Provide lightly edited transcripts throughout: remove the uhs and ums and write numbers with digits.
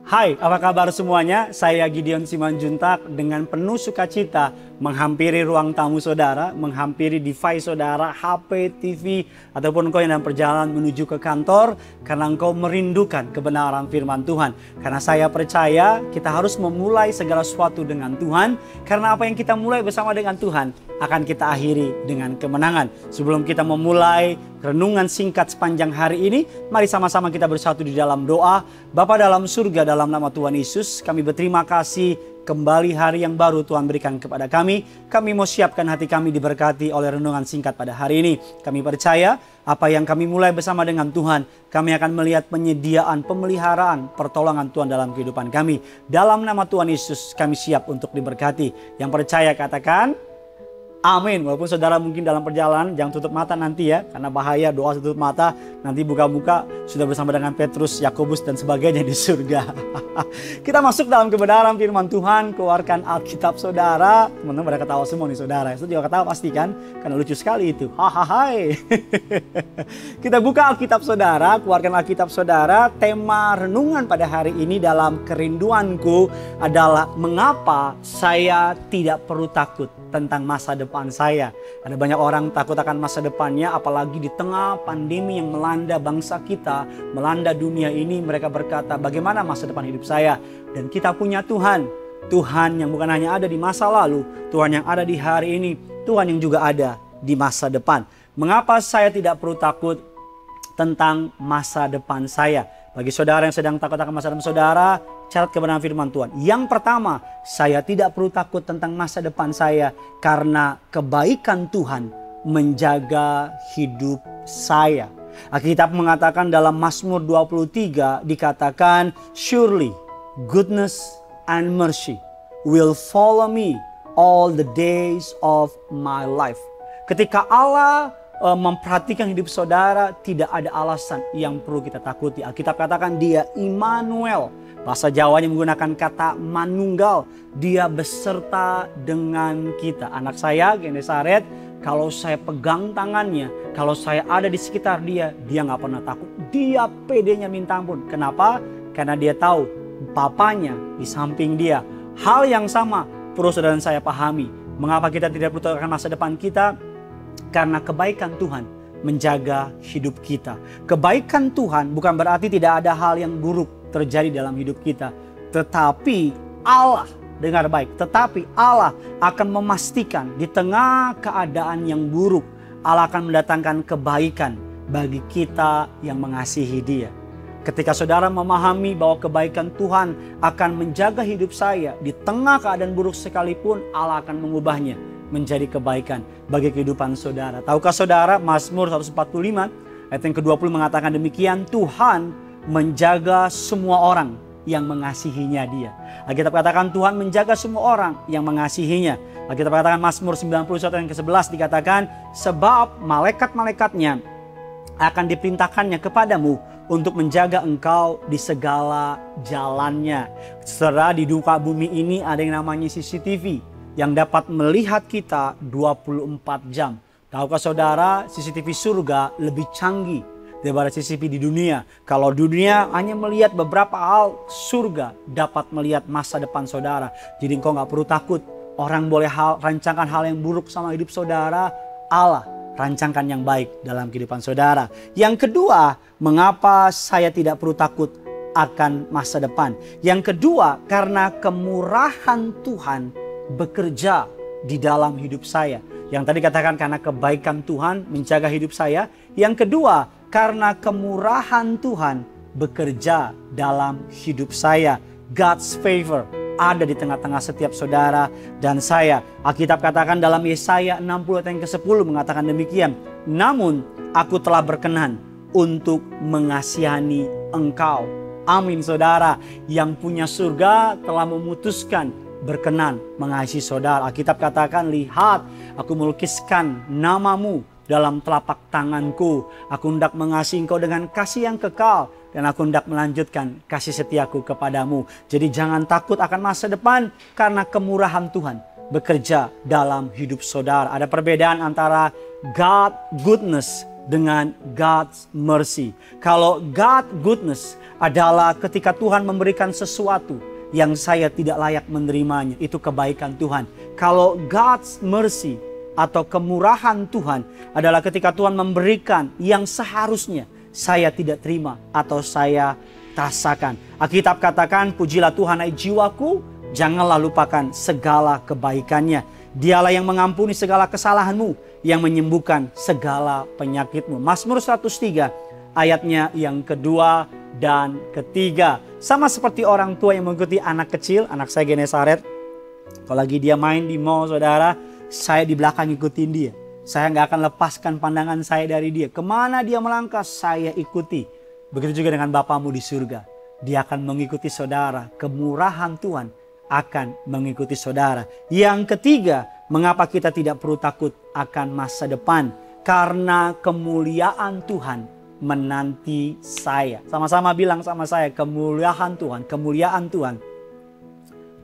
Hai, apa kabar semuanya? Saya Gideon Simanjuntak dengan penuh sukacita menghampiri ruang tamu saudara, menghampiri device saudara, HP, TV, ataupun engkau yang dalam perjalanan menuju ke kantor karena engkau merindukan kebenaran firman Tuhan. Karena saya percaya kita harus memulai segala sesuatu dengan Tuhan, karena apa yang kita mulai bersama dengan Tuhan akan kita akhiri dengan kemenangan. Sebelum kita memulai renungan singkat sepanjang hari ini, mari sama-sama kita bersatu di dalam doa. Bapa dalam surga, dalam nama Tuhan Yesus, kami berterima kasih kembali hari yang baru Tuhan berikan kepada kami. Kami mau siapkan hati kami diberkati oleh renungan singkat pada hari ini. Kami percaya apa yang kami mulai bersama dengan Tuhan, kami akan melihat penyediaan, pemeliharaan, pertolongan Tuhan dalam kehidupan kami. Dalam nama Tuhan Yesus kami siap untuk diberkati. Yang percaya katakan amin. Walaupun saudara mungkin dalam perjalanan, jangan tutup mata nanti ya. Karena bahaya doa tutup mata. Nanti buka-buka sudah bersama dengan Petrus, Yakobus dan sebagainya di surga. Kita masuk dalam kebenaran firman Tuhan. Keluarkan Alkitab saudara. Teman-teman pada ketawa semua nih saudara. Itu juga ketawa pasti kan? Karena lucu sekali itu. Hahaha. Kita buka Alkitab saudara. Keluarkan Alkitab saudara. Tema renungan pada hari ini dalam kerinduanku adalah mengapa saya tidak perlu takut tentang masa depan saya. Ada banyak orang takut akan masa depannya, apalagi di tengah pandemi yang melanda bangsa kita, melanda dunia ini. Mereka berkata, bagaimana masa depan hidup saya? Dan kita punya Tuhan. Tuhan yang bukan hanya ada di masa lalu, Tuhan yang ada di hari ini, Tuhan yang juga ada di masa depan. Mengapa saya tidak perlu takut tentang masa depan saya? Bagi saudara yang sedang takut akan masa depan saudara, catat kebenaran firman Tuhan. Yang pertama, saya tidak perlu takut tentang masa depan saya karena kebaikan Tuhan menjaga hidup saya. Alkitab mengatakan dalam Mazmur 23 dikatakan, surely goodness and mercy will follow me all the days of my life. Ketika Allah memperhatikan hidup saudara, tidak ada alasan yang perlu kita takuti. Alkitab katakan dia Immanuel. Bahasa Jawanya menggunakan kata manunggal. Dia beserta dengan kita. Anak saya, Genesaret, kalau saya pegang tangannya, kalau saya ada di sekitar dia, dia gak pernah takut. Dia pedenya minta ampun. Kenapa? Karena dia tahu papanya di samping dia. Hal yang sama perlu saudara dan saya pahami. Mengapa kita tidak perlu takut masa depan kita? Karena kebaikan Tuhan menjaga hidup kita. Kebaikan Tuhan bukan berarti tidak ada hal yang buruk terjadi dalam hidup kita. Tetapi Allah, dengar baik, tetapi Allah akan memastikan di tengah keadaan yang buruk, Allah akan mendatangkan kebaikan bagi kita yang mengasihi Dia. Ketika saudara memahami bahwa kebaikan Tuhan akan menjaga hidup saya di tengah keadaan buruk sekalipun, Allah akan mengubahnya menjadi kebaikan bagi kehidupan saudara. Tahukah saudara, Mazmur 145 ayat yang ke-20 mengatakan demikian, Tuhan menjaga semua orang yang mengasihinya Dia. Alkitab katakan Tuhan menjaga semua orang yang mengasihinya. Alkitab katakan Mazmur 91 ayat yang ke-11 dikatakan, sebab malaikat-malaikatnya akan diperintahkannya kepadamu untuk menjaga engkau di segala jalannya. Saudara, di muka bumi ini ada yang namanya CCTV yang dapat melihat kita 24 jam. Tahukah saudara, CCTV surga lebih canggih daripada CCTV di dunia. Kalau dunia hanya melihat beberapa hal, surga dapat melihat masa depan saudara. Jadi engkau gak perlu takut. Orang boleh rancangkan hal yang buruk sama hidup saudara, Allah rancangkan yang baik dalam kehidupan saudara. Yang kedua, mengapa saya tidak perlu takut akan masa depan? Yang kedua, karena kemurahan Tuhan bekerja di dalam hidup saya. Yang tadi katakan karena kebaikan Tuhan menjaga hidup saya. Yang kedua, karena kemurahan Tuhan bekerja dalam hidup saya. God's favor ada di tengah-tengah setiap saudara dan saya. Alkitab katakan dalam Yesaya 60 ayat yang ke-10 mengatakan demikian. Namun aku telah berkenan untuk mengasihani engkau. Amin saudara. Yang punya surga telah memutuskan berkenan mengasihi saudara. Alkitab katakan, lihat aku melukiskan namamu dalam telapak tanganku. Aku hendak mengasihi engkau dengan kasih yang kekal. Dan aku hendak melanjutkan kasih setiaku kepadamu. Jadi jangan takut akan masa depan karena kemurahan Tuhan bekerja dalam hidup saudara. Ada perbedaan antara God goodness dengan God's mercy. Kalau God goodness adalah ketika Tuhan memberikan sesuatu yang saya tidak layak menerimanya, itu kebaikan Tuhan. Kalau God's mercy atau kemurahan Tuhan adalah ketika Tuhan memberikan yang seharusnya saya tidak terima atau saya rasakan. Alkitab katakan, pujilah Tuhan hai jiwaku, janganlah lupakan segala kebaikannya. Dialah yang mengampuni segala kesalahanmu, yang menyembuhkan segala penyakitmu. Mazmur 103 ayatnya yang kedua dan ketiga. Sama seperti orang tua yang mengikuti anak kecil, anak saya Genesaret. Kalau lagi dia main di mall, saudara, saya di belakang ikutin dia. Saya nggak akan lepaskan pandangan saya dari dia. Kemana dia melangkah, saya ikuti. Begitu juga dengan Bapamu di surga. Dia akan mengikuti saudara. Kemurahan Tuhan akan mengikuti saudara. Yang ketiga, mengapa kita tidak perlu takut akan masa depan? Karena kemuliaan Tuhan menanti saya. Sama-sama bilang sama saya, kemuliaan Tuhan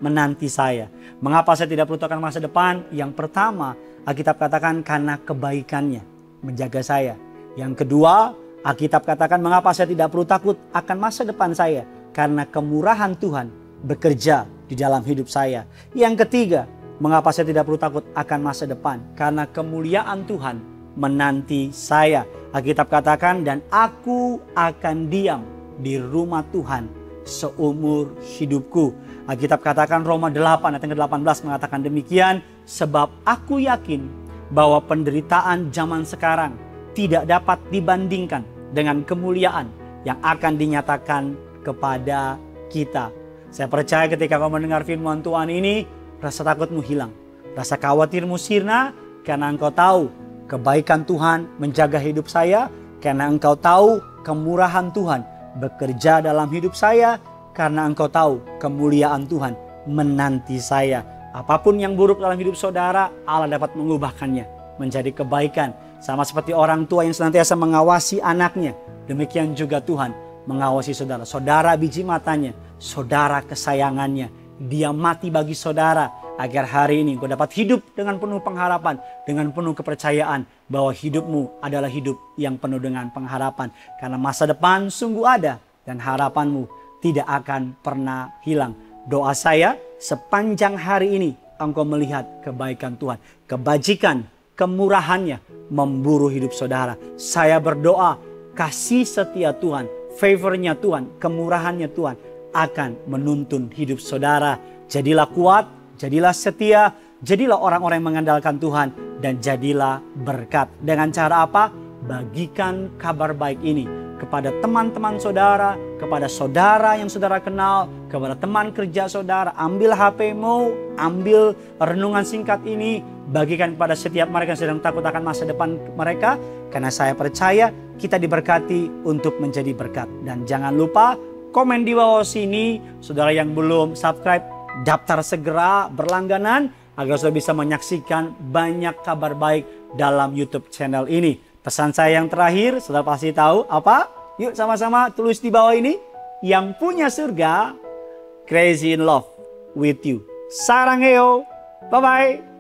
menanti saya. Mengapa saya tidak perlu takut akan masa depan? Yang pertama, Alkitab katakan karena kebaikannya menjaga saya. Yang kedua, Alkitab katakan mengapa saya tidak perlu takut akan masa depan saya? Karena kemurahan Tuhan bekerja di dalam hidup saya. Yang ketiga, mengapa saya tidak perlu takut akan masa depan? Karena kemuliaan Tuhan menanti saya. Alkitab katakan, dan aku akan diam di rumah Tuhan seumur hidupku. Alkitab katakan Roma 8 ayat ke-18 mengatakan demikian, sebab aku yakin bahwa penderitaan zaman sekarang tidak dapat dibandingkan dengan kemuliaan yang akan dinyatakan kepada kita. Saya percaya ketika kau mendengar firman Tuhan ini, rasa takutmu hilang, rasa khawatirmu sirna, karena engkau tahu kebaikan Tuhan menjaga hidup saya, karena engkau tahu kemurahan Tuhan bekerja dalam hidup saya, karena engkau tahu kemuliaan Tuhan menanti saya. Apapun yang buruk dalam hidup saudara, Allah dapat mengubahkannya menjadi kebaikan. Sama seperti orang tua yang senantiasa mengawasi anaknya, demikian juga Tuhan mengawasi saudara. Saudara biji matanya, saudara kesayangannya. Dia mati bagi saudara agar hari ini kau dapat hidup dengan penuh pengharapan, dengan penuh kepercayaan bahwa hidupmu adalah hidup yang penuh dengan pengharapan. Karena masa depan sungguh ada dan harapanmu tidak akan pernah hilang. Doa saya, sepanjang hari ini engkau melihat kebaikan Tuhan, kebajikan, kemurahannya memburu hidup saudara. Saya berdoa, kasih setia Tuhan, favornya Tuhan, kemurahannya Tuhan akan menuntun hidup saudara. Jadilah kuat, jadilah setia, jadilah orang-orang yang mengandalkan Tuhan, dan jadilah berkat. Dengan cara apa? Bagikan kabar baik ini kepada teman-teman saudara, kepada saudara yang saudara kenal, kepada teman kerja saudara. Ambil HP-mu, ambil renungan singkat ini, bagikan kepada setiap mereka yang sedang takut akan masa depan mereka. Karena saya percaya kita diberkati untuk menjadi berkat. Dan jangan lupa komen di bawah sini, saudara yang belum subscribe, daftar segera berlangganan agar saudara bisa menyaksikan banyak kabar baik dalam YouTube channel ini. Pesan saya yang terakhir, saudara pasti tahu apa? Yuk sama-sama tulis di bawah ini. Yang punya surga, crazy in love with you. Sarang heo. Bye-bye.